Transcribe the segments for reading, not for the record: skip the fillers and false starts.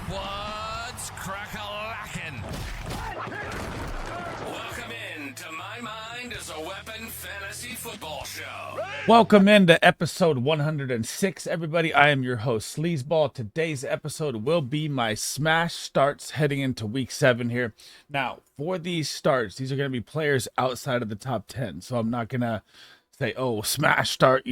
What's crack-a-lackin'? Welcome in to My Mind is a Weapon Fantasy Football Show. Welcome into episode 106, everybody. I am your host, Sleazeball. Today's episode will be my smash starts heading into week 7 here. Now, for these starts, these are going to be players outside of the top 10. So I'm not going to say, oh, smash start,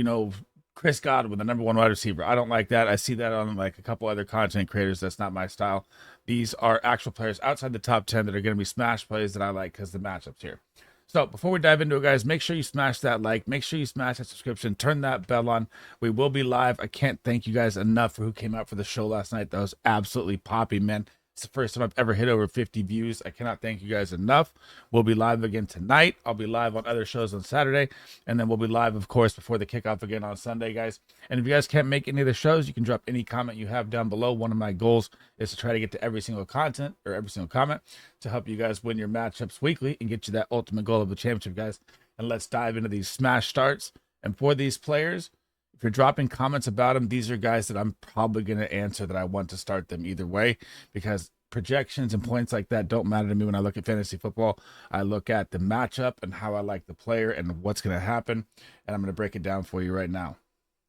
Chris Godwin, the number 1 wide receiver. I don't like that. I see that on like a couple other content creators. That's not my style. These are actual players outside the top 10 that are going to be smash plays that I like because the matchups here. So before we dive into it, guys, make sure you smash that like, make sure you smash that subscription, turn that bell on. We will be live. I can't thank you guys enough for who came out for the show last night. That was absolutely popping, man. It's the first time I've ever hit over 50 views. I cannot thank you guys enough. We'll be live again tonight. I'll be live on other shows on Saturday. And then we'll be live, of course, before the kickoff again on Sunday, guys. And if you guys can't make any of the shows, you can drop any comment you have down below. One of my goals is to try to get to every single comment to help you guys win your matchups weekly and get you that ultimate goal of the championship, guys. And let's dive into these smash starts. And for these players, if you're dropping comments about them, these are guys that I'm probably going to answer that I want to start them either way, because projections and points like that don't matter to me when I look at fantasy football. I look at the matchup and how I like the player and what's going to happen, and I'm going to break it down for you right now.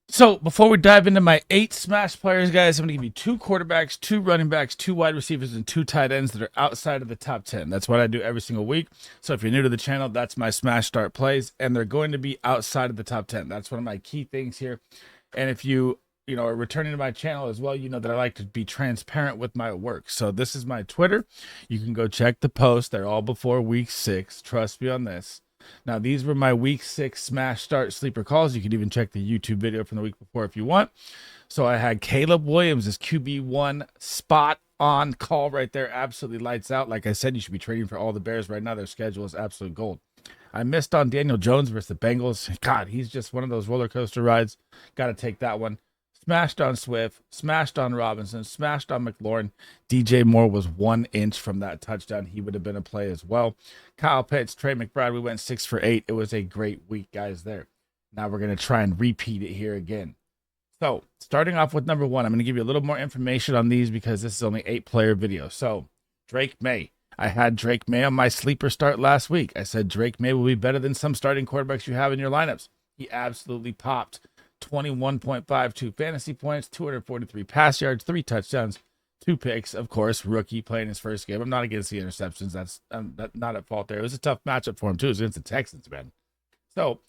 So before we dive into my 8 smash players, guys, I'm going to give you 2 quarterbacks, 2 running backs, 2 wide receivers, and 2 tight ends that are outside of the top 10. That's what I do every single week. So if you're new to the channel, that's my smash start plays, and they're going to be outside of the top 10. That's one of my key things here. And if you are returning to my channel as well, you know that I like to be transparent with my work. So this is my Twitter. You can go check the posts. They're all before week 6. Trust me on this. Now, these were my week 6 smash start sleeper calls. You can even check the YouTube video from the week before if you want. So I had Caleb Williams as QB1, spot on call right there. Absolutely lights out. Like I said, you should be trading for all the Bears right now. Their schedule is absolute gold. I missed on Daniel Jones versus the Bengals. God, he's just one of those roller coaster rides. Got to take that one. Smashed on Swift, smashed on Robinson, smashed on McLaurin. DJ Moore was 1 inch from that touchdown. He would have been a play as well. Kyle Pitts, Trey McBride, we went 6 for 8. It was a great week, guys, there. Now we're going to try and repeat it here again. So starting off with number 1, I'm going to give you a little more information on these because this is only 8-player video. So Drake May. I had Drake May on my sleeper start last week. I said Drake May will be better than some starting quarterbacks you have in your lineups. He absolutely popped. 21.52 fantasy points, 243 pass yards, 3 touchdowns, 2 picks. Of course, rookie playing his first game. I'm not against the interceptions. That's not at fault there. It was a tough matchup for him, too. It was against the Texans, man. So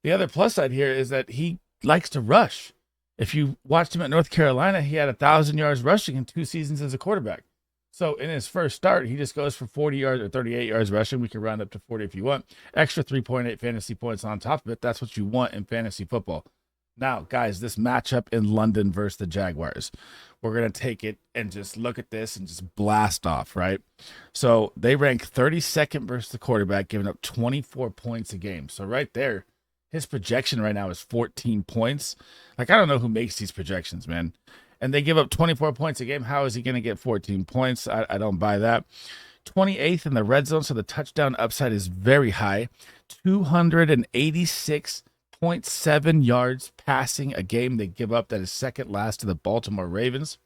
the other plus side here is that he likes to rush. If you watched him at North Carolina, he had 1,000 yards rushing in 2 seasons as a quarterback. So in his first start, he just goes for 40 yards or 38 yards rushing. We can round up to 40 if you want. Extra 3.8 fantasy points on top of it. That's what you want in fantasy football. Now, guys, this matchup in London versus the Jaguars, we're going to take it and just look at this and just blast off, right? So they rank 32nd versus the quarterback, giving up 24 points a game. So right there, his projection right now is 14 points. Like, I don't know who makes these projections, man. And they give up 24 points a game. How is he going to get 14 points? I don't buy that. 28th in the red zone, so the touchdown upside is very high. 286.7 yards passing a game they give up. That is second last to the Baltimore Ravens.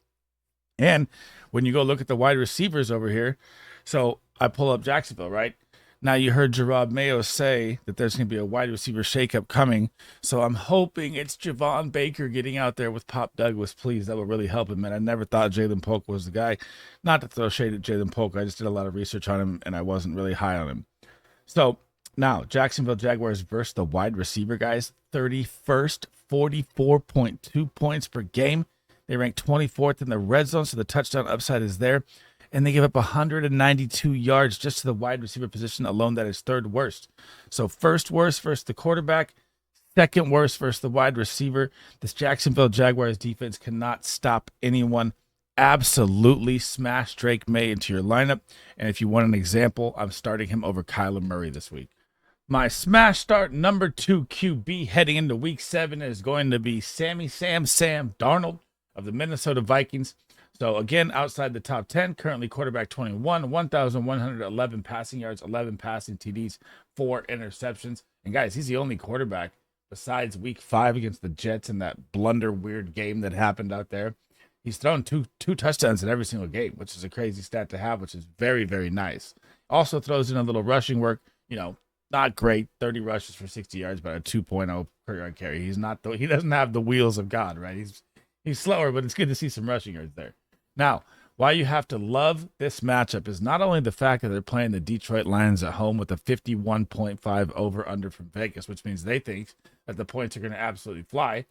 And when you go look at the wide receivers over here, so I pull up Jacksonville, right? Now you heard Gerard Mayo say that there's going to be a wide receiver shakeup coming. So I'm hoping it's Javon Baker getting out there with Pop Douglas, please. That will really help him, man. I never thought Jalen Polk was the guy. Not to throw shade at Jalen Polk. I just did a lot of research on him, and I wasn't really high on him. So now, Jacksonville Jaguars versus the wide receiver guys. 31st, 44.2 points per game. They rank 24th in the red zone, so the touchdown upside is there. And they give up 192 yards just to the wide receiver position alone. That is 3rd worst. So first worst versus the quarterback. 2nd worst versus the wide receiver. This Jacksonville Jaguars defense cannot stop anyone. Absolutely smash Drake May into your lineup. And if you want an example, I'm starting him over Kyler Murray this week. My smash start number 2 QB heading into week 7 is going to be Sam Darnold of the Minnesota Vikings. So again, outside the top 10, currently quarterback 21, 1,111 passing yards, 11 passing TDs, 4 interceptions. And guys, he's the only quarterback besides week 5 against the Jets in that blunder weird game that happened out there. He's thrown two touchdowns in every single game, which is a crazy stat to have, which is very, very nice. Also throws in a little rushing work, not great, 30 rushes for 60 yards, but a 2.0 per yard carry. He doesn't have the wheels of God, right? He's slower, but it's good to see some rushing yards there. Now, why you have to love this matchup is not only the fact that they're playing the Detroit Lions at home with a 51.5 over under from Vegas, which means they think that the points are going to absolutely fly.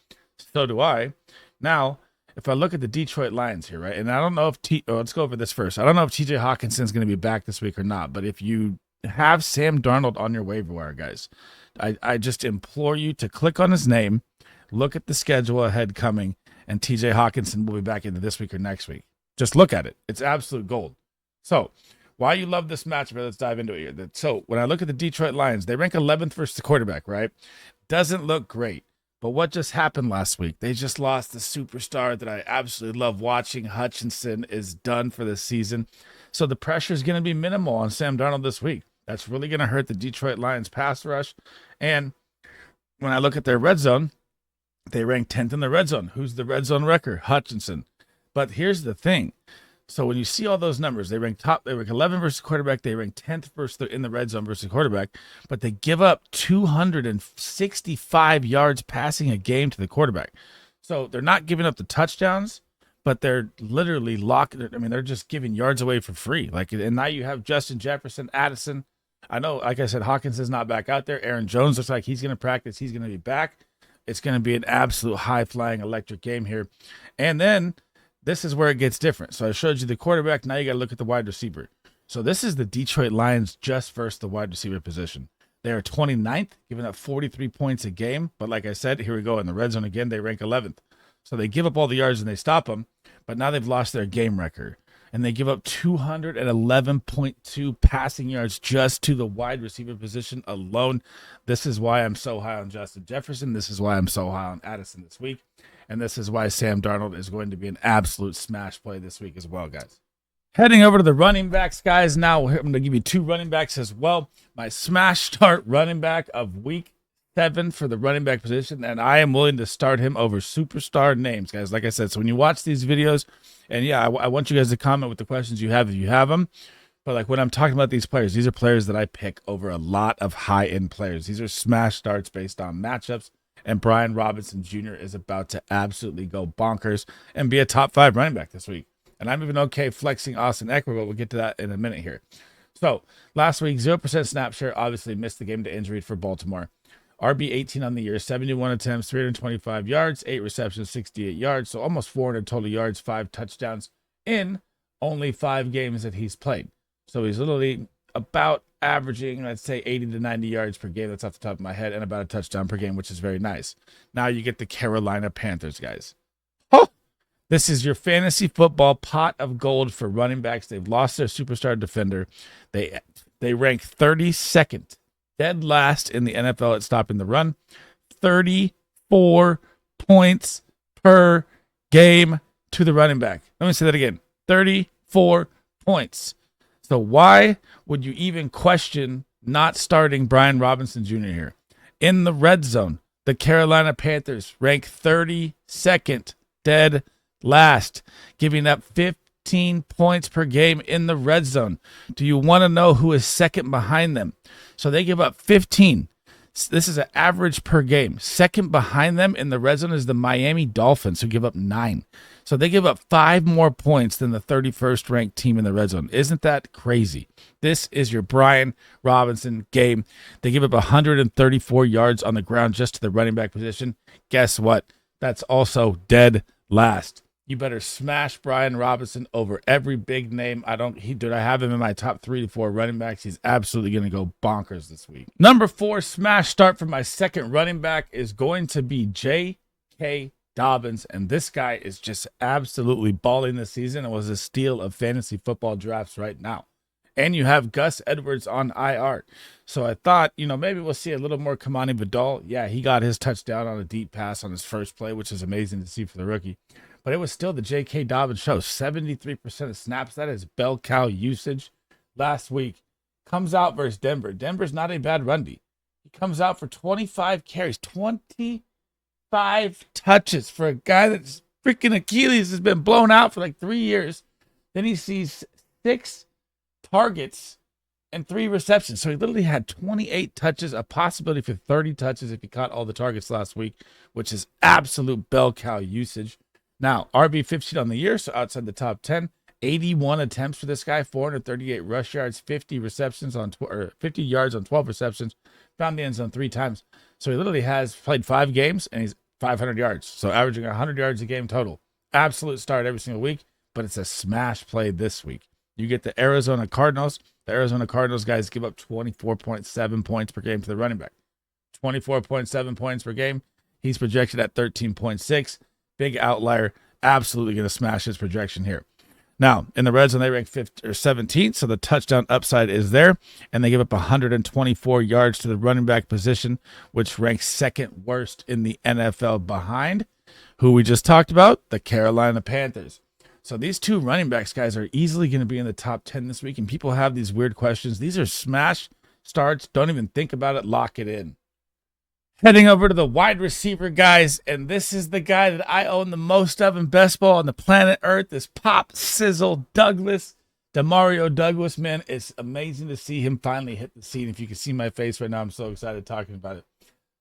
So do I. Now, if I look at the Detroit Lions here, right, and I don't know if let's go over this first. I don't know if TJ Hawkinson's going to be back this week or not, but if you have Sam Darnold on your waiver wire, guys, I just implore you to click on his name, look at the schedule ahead coming, and TJ Hawkinson will be back into this week or next week. Just look at it. It's absolute gold. So, why you love this matchup, let's dive into it here. So, when I look at the Detroit Lions, they rank 11th versus the quarterback, right? Doesn't look great. But what just happened last week? They just lost the superstar that I absolutely love watching. Hutchinson is done for the season. So, the pressure is going to be minimal on Sam Darnold this week. That's really going to hurt the Detroit Lions pass rush. And when I look at their red zone, they rank 10th in the red zone. Who's the red zone wrecker? Hutchinson. But here's the thing. So when you see all those numbers, they rank 11 versus quarterback, they rank 10th in the red zone versus quarterback, but they give up 265 yards passing a game to the quarterback. So they're not giving up the touchdowns, but they're literally they're just giving yards away for free. And now you have Justin Jefferson, Addison. I know, like I said, Hawkinson's not back out there. Aaron Jones looks like he's going to practice. He's going to be back. It's going to be an absolute high-flying electric game here. And then this is where it gets different. So I showed you the quarterback. Now you got to look at the wide receiver. So this is the Detroit Lions just versus the wide receiver position. They are 29th, giving up 43 points a game. But like I said, here we go. In the red zone again, they rank 11th. So they give up all the yards and they stop them. But now they've lost their game record. And they give up 211.2 passing yards just to the wide receiver position alone. This is why I'm so high on Justin Jefferson. This is why I'm so high on Addison this week. And this is why Sam Darnold is going to be an absolute smash play this week as well, guys. Heading over to the running backs, guys. Now I'm going to give you two running backs as well. My smash start running back of week 7 for the running back position, and I am willing to start him over superstar names, guys. Like I said, so when you watch these videos, and yeah, I want you guys to comment with the questions you have if you have them. But like when I'm talking about these players, these are players that I pick over a lot of high-end players. These are smash starts based on matchups, and Brian Robinson Jr. is about to absolutely go bonkers and be a top 5 running back this week. And I'm even okay flexing Austin Eckler, but we'll get to that in a minute here. So last week, 0% snap share, obviously missed the game to injury for Baltimore. RB 18 on the year, 71 attempts, 325 yards, 8 receptions, 68 yards. So almost 400 total yards, 5 touchdowns in only 5 games that he's played. So he's literally about averaging, let's say, 80 to 90 yards per game. That's off the top of my head, and about a touchdown per game, which is very nice. Now you get the Carolina Panthers, guys. Oh, this is your fantasy football pot of gold for running backs. They've lost their superstar defender. They rank 32nd. Dead last in the NFL at stopping the run. 34 points per game to the running back. Let me say that again. 34 points. So why would you even question not starting Brian Robinson Jr. here? In the red zone, the Carolina Panthers rank 32nd, dead last, giving up 15 points per game in the red zone. Do you want to know who is second behind them? So they give up 15. This is an average per game. Second behind them in the red zone is the Miami Dolphins, who give up 9. So they give up 5 more points than the 31st ranked team in the red zone. Isn't that crazy? This is your Brian Robinson game. They give up 134 yards on the ground just to the running back position. Guess what? That's also dead last. You better smash Brian Robinson over every big name. I have him in my top 3 to 4 running backs. He's absolutely going to go bonkers this week. Number 4 smash start for my second running back is going to be J.K. Dobbins. And this guy is just absolutely balling this season and was a steal of fantasy football drafts right now. And you have Gus Edwards on IR. So I thought, maybe we'll see a little more Kamani Vidal. Yeah, he got his touchdown on a deep pass on his first play, which is amazing to see for the rookie. But it was still the J.K. Dobbins show. 73% of snaps. That is bell cow usage. Last week, comes out versus Denver. Denver's not a bad run D. He comes out for 25 carries, 25 touches for a guy that's freaking Achilles has been blown out for like 3 years. Then he sees 6 targets and 3 receptions. So he literally had 28 touches, a possibility for 30 touches if he caught all the targets last week, which is absolute bell cow usage. Now, RB15 on the year, so outside the top 10. 81 attempts for this guy, 438 rush yards, 50 receptions on 50 yards on 12 receptions, found the end zone 3 times. So he literally has played 5 games and he's 500 yards. So averaging 100 yards a game total. Absolute start every single week, but it's a smash play this week. You get the Arizona Cardinals. The Arizona Cardinals guys give up 24.7 points per game to the running back. 24.7 points per game. He's projected at 13.6. Big outlier. Absolutely going to smash his projection here. Now, in the red zone, they rank 5th or 17th, so the touchdown upside is there, and they give up 124 yards to the running back position, which ranks 2nd worst in the NFL behind who we just talked about, the Carolina Panthers. So these 2 running backs, guys, are easily going to be in the top 10 this week, and people have these weird questions. These are smash starts. Don't even think about it. Lock it in. Heading over to the wide receiver guys, and this is the guy that I own the most of in best ball on the planet Earth, this Pop Sizzle Douglas, Demario Douglas. Man, it's amazing to see him finally hit the scene. If you can see my face right now, I'm so excited talking about it.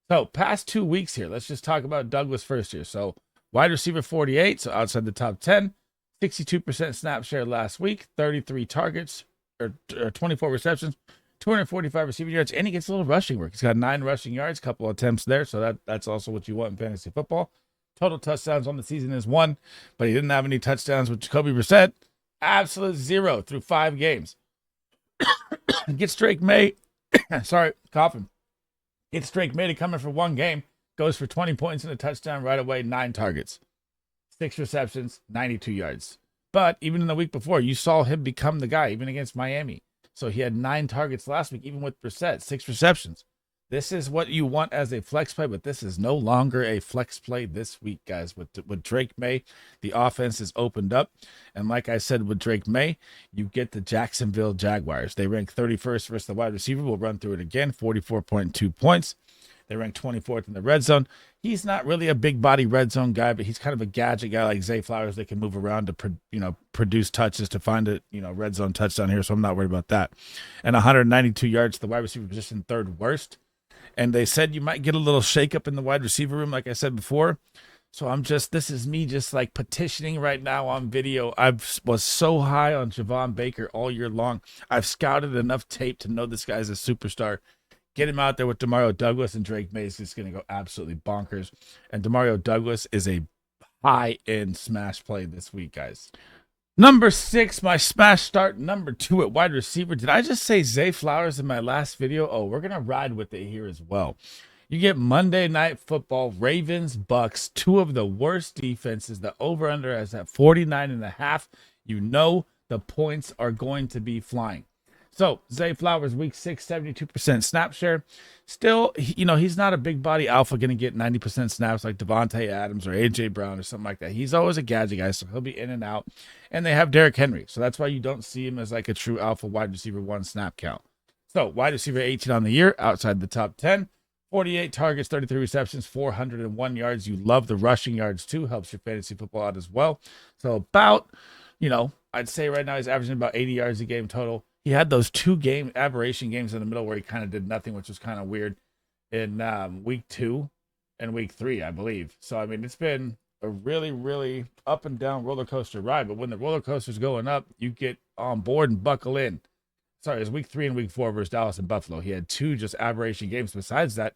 So past 2 weeks here, let's just talk about Douglas first here. So wide receiver 48, so outside the top 10, 62% snap share last week, 33 targets, or 24 receptions, 245 receiving yards, and he gets a little rushing work. He's got 9 rushing yards, couple attempts there, so that's also what you want in fantasy football. Total touchdowns on the season is 1, but he didn't have any touchdowns with Jacoby Brissett. Absolute 0 through 5 games. Gets Drake May, sorry, coughing. Gets Drake May to come in for 1 game, goes for 20 points and a touchdown right away, 9 targets, 6 receptions, 92 yards. But even in the week before, you saw him become the guy, even against Miami. So he had 9 targets last week, even with Brissett, 6 receptions. This is what you want as a flex play, but this is no longer a flex play this week, guys. With Drake May, the offense is opened up. And like I said, with Drake May, you get the Jacksonville Jaguars. They rank 31st versus the wide receiver. We'll run through it again, 44.2 points. They rank 24th in the red zone. He's not really a big body red zone guy, but he's kind of a gadget guy like Zay Flowers. They can move around to produce touches to find a red zone touchdown here. So I'm not worried about that. And 192 yards, the wide receiver position, 3rd worst. And they said you might get a little shakeup in the wide receiver room, like I said before. So this is me just like petitioning right now on video. I was so high on Javon Baker all year long. I've scouted enough tape to know this guy's a superstar. Get him out there with Demario Douglas, and Drake May is just going to go absolutely bonkers. And Demario Douglas is a high-end smash play this week, guys. Number 6, my smash start. Number 2 at wide receiver. Did I just say Zay Flowers in my last video? Oh, we're going to ride with it here as well. You get Monday Night Football, Ravens, Bucks, 2 of the worst defenses. The over-under is at 49.5. You know the points are going to be flying. So, Zay Flowers, week 6, 72% snap share. Still, he's not a big body alpha going to get 90% snaps like Devontae Adams or A.J. Brown or something like that. He's always a gadget guy, so he'll be in and out. And they have Derrick Henry, so that's why you don't see him as like a true alpha wide receiver 1 snap count. So, wide receiver 18 on the year, outside the top 10. 48 targets, 33 receptions, 401 yards. You love the rushing yards too. Helps your fantasy football out as well. So, about, I'd say right now he's averaging about 80 yards a game total. He had those 2 aberration games in the middle where he kind of did nothing, which was kind of weird in week 2 and week 3, I believe. So, I mean, it's been a really, really up and down roller coaster ride. But when the roller coaster's going up, you get on board and buckle in. Sorry, it was week 3 and week 4 versus Dallas and Buffalo. He had 2 just aberration games. Besides that,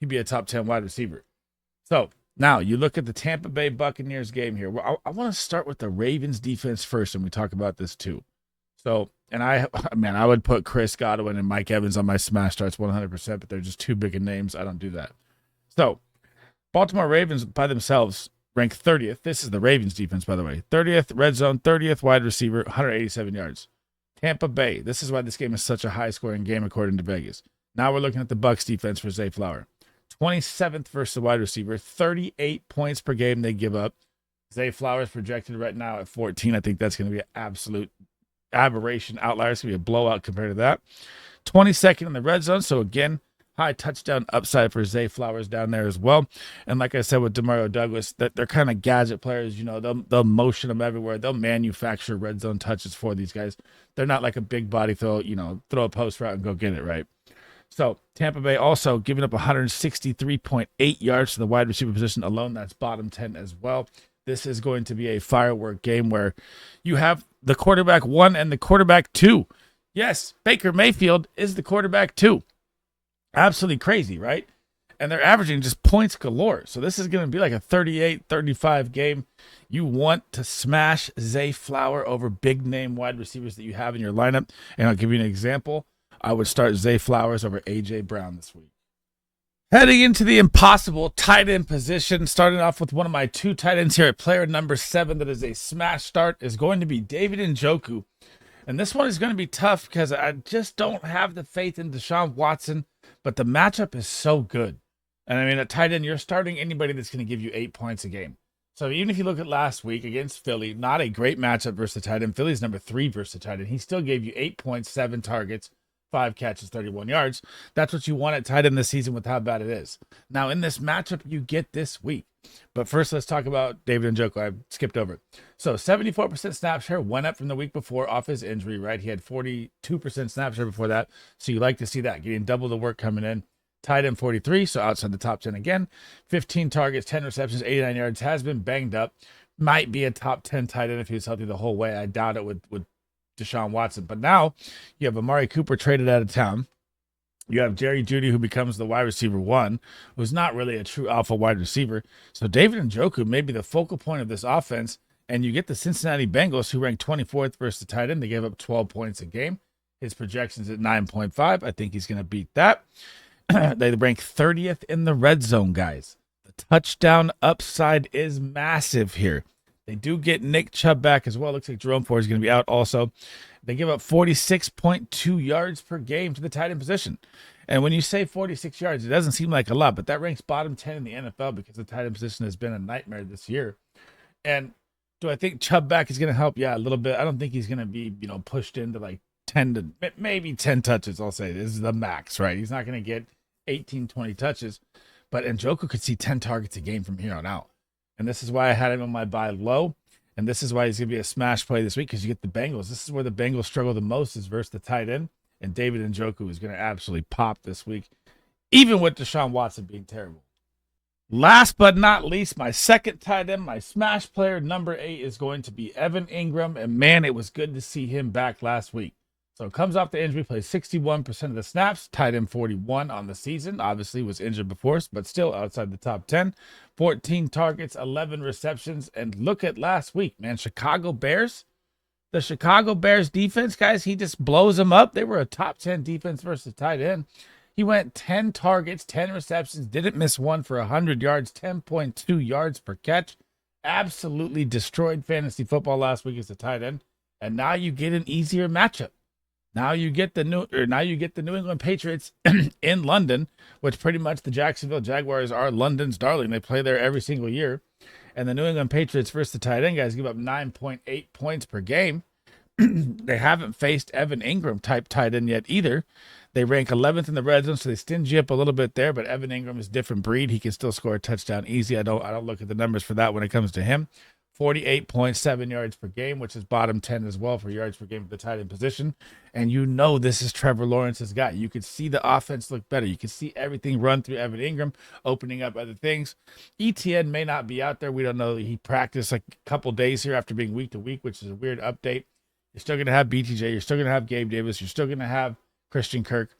he'd be a top 10 wide receiver. So, now you look at the Tampa Bay Buccaneers game here. I want to start with the Ravens defense first, and we talk about this too. So, and I would put Chris Godwin and Mike Evans on my smash starts 100%, but they're just too big of names. I don't do that. So, Baltimore Ravens by themselves rank 30th. This is the Ravens defense, by the way. 30th red zone, 30th wide receiver, 187 yards. Tampa Bay. This is why this game is such a high-scoring game according to Vegas. Now we're looking at the Bucs defense for Zay Flower. 27th versus the wide receiver, 38 points per game they give up. Zay Flowers projected right now at 14. I think that's going to be an absolute aberration outlier. It's going to be a blowout compared to that. 22nd in the red zone. So again, high touchdown upside for Zay Flowers down there as well. And like I said with Demario Douglas, that they're kind of gadget players. You know, they'll motion them everywhere. They'll manufacture red zone touches for these guys. They're not like a big body throw a post route and go get it, right? So Tampa Bay also giving up 163.8 yards to the wide receiver position alone. That's bottom 10 as well. This is going to be a firework game where you have the quarterback 1 and the quarterback 2. Yes, Baker Mayfield is the quarterback 2. Absolutely crazy, right? And they're averaging just points galore. So this is going to be like a 38-35 game. You want to smash Zay Flower over big name wide receivers that you have in your lineup. And I'll give you an example. I would start Zay Flowers over A.J. Brown this week. Heading into the impossible tight end position, starting off with one of my 2 tight ends here at player number 7 that is a smash start is going to be David Njoku. And this one is going to be tough because I just don't have the faith in Deshaun Watson, but the matchup is so good. And I mean, at tight end, you're starting anybody that's going to give you 8 points a game. So even if you look at last week against Philly, not a great matchup versus the tight end. Philly's number 3 versus the tight end. He still gave you 8 points, 7 targets, 5 catches, 31 yards. That's what you want at tight end this season with how bad it is. Now, in this matchup, you get this week. But first, let's talk about David Njoku. I skipped over it. So 74% snap share went up from the week before off his injury, right? He had 42% snap share before that. So you like to see that, getting double the work coming in. Tight end 43, so outside the top 10 again. 15 targets, 10 receptions, 89 yards. Has been banged up. Might be a top 10 tight end if he was healthy the whole way. I doubt it with Deshaun Watson. But now you have Amari Cooper traded out of town. You have Jerry Jeudy, who becomes the wide receiver 1, who's not really a true alpha wide receiver. So David Njoku may be the focal point of this offense. And you get the Cincinnati Bengals, who ranked 24th versus the tight end. They gave up 12 points a game. His projection's at 9.5. I think he's going to beat that. They rank 30th in the red zone, guys. The touchdown upside is massive here. They do get Nick Chubb back as well. Looks like Jerome Ford is going to be out also. They give up 46.2 yards per game to the tight end position. And when you say 46 yards, it doesn't seem like a lot, but that ranks bottom 10 in the NFL because the tight end position has been a nightmare this year. And do I think Chubb back is going to help? Yeah, a little bit. I don't think he's going to be, pushed into like 10 to maybe 10 touches, I'll say. This is the max, right? He's not going to get 18, 20 touches, but Njoku could see 10 targets a game from here on out. And this is why I had him on my buy low. And this is why he's going to be a smash play this week because you get the Bengals. This is where the Bengals struggle the most is versus the tight end. And David Njoku is going to absolutely pop this week, even with Deshaun Watson being terrible. Last but not least, my second tight end, my smash player number 8 is going to be Evan Ingram. And man, it was good to see him back last week. So comes off the injury, plays 61% of the snaps, tight end 41 on the season. Obviously was injured before, but still outside the top 10. 14 targets, 11 receptions. And look at last week, man. Chicago Bears. The Chicago Bears defense, guys, he just blows them up. They were a top 10 defense versus tight end. He went 10 targets, 10 receptions, didn't miss one for 100 yards, 10.2 yards per catch. Absolutely destroyed fantasy football last week as a tight end. And now you get an easier matchup. Now you get the New England Patriots in London, which pretty much the Jacksonville Jaguars are London's darling. They play there every single year. And the New England Patriots versus the tight end guys give up 9.8 points per game. They haven't faced Evan Ingram type tight end yet either. They rank 11th in the red zone, so they stingy up a little bit there. But Evan Ingram is a different breed. He can still score a touchdown easy. I don't look at the numbers for that when it comes to him. 48.7 yards per game, which is bottom 10 as well for yards per game for the tight end position. And this is Trevor Lawrence's guy. You could see the offense look better. You can see everything run through Evan Ingram, opening up other things. ETN may not be out there. We don't know. He practiced like a couple days here after being week to week, which is a weird update. You're still going to have BTJ. You're still going to have Gabe Davis. You're still going to have Christian Kirk.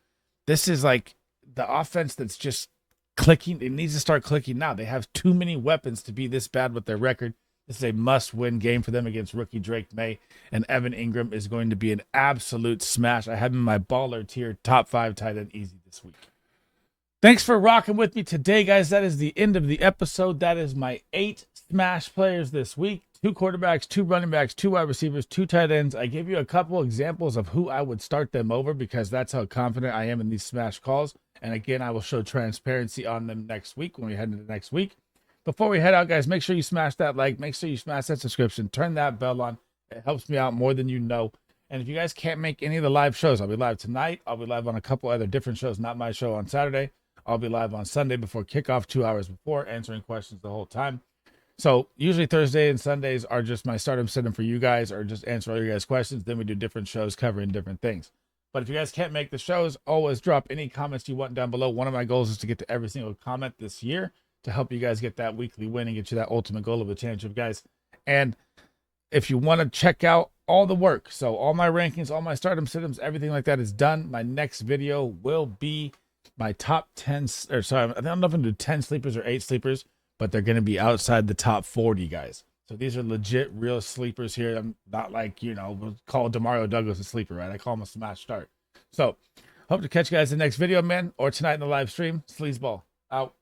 This is like the offense that's just clicking. It needs to start clicking now. They have too many weapons to be this bad with their record. This is a must-win game for them against rookie Drake May, and Evan Ingram is going to be an absolute smash. I have him in my baller tier, top 5 tight end easy this week. Thanks for rocking with me today, guys. That is the end of the episode. That is my 8 smash players this week. 2 quarterbacks, 2 running backs, 2 wide receivers, 2 tight ends. I gave you a couple examples of who I would start them over because that's how confident I am in these smash calls. And again, I will show transparency on them next week when we head into next week. Before we head out, guys, make sure you smash that like, make sure you smash that subscription, turn that bell on. It helps me out more than you know. And if you guys can't make any of the live shows, I'll be live tonight. I'll be live on a couple other different shows, not my show on Saturday. I'll be live on Sunday before kickoff, 2 hours before, answering questions the whole time. So usually Thursday and Sundays are just my start sitting for you guys, or just answer all your guys' questions. Then we do different shows covering different things. But if you guys can't make the shows, always drop any comments you want down below. One of my goals is to get to every single comment this year to help you guys get that weekly win and get you that ultimate goal of a championship, guys. And if you want to check out all the work, so all my rankings, all my stardom sit-ems, everything like that is done. My next video will be my top 10, or sorry, I don't know if I'm going to do 10 sleepers or 8 sleepers, but they're going to be outside the top 40, guys. So these are legit, real sleepers here. I'm not like, we'll call Demario Douglas a sleeper, right? I call him a smash start. So hope to catch you guys in the next video, man, or tonight in the live stream. Sleazeball out.